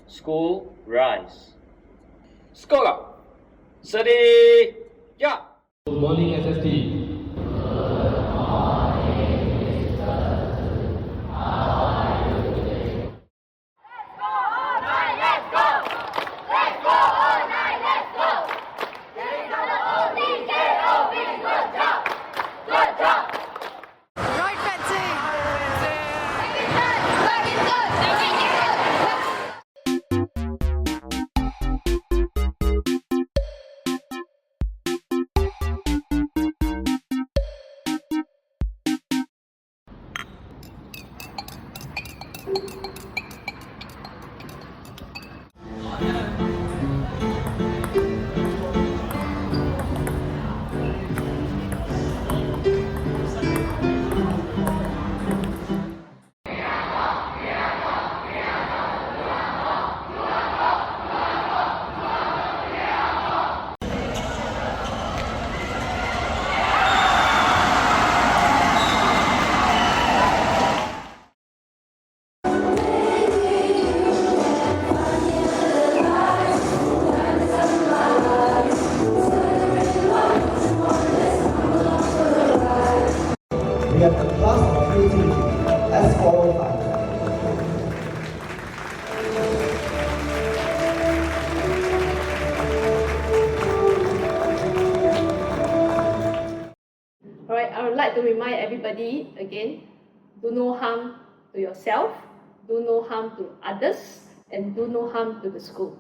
School rise. Scholar. Study. Yeah. Good morning, SST. Right, Betsy! We have the class of creativity as qualified. Alright, I would like to remind everybody again, do no harm to yourself, do no harm to others, and do no harm to the school.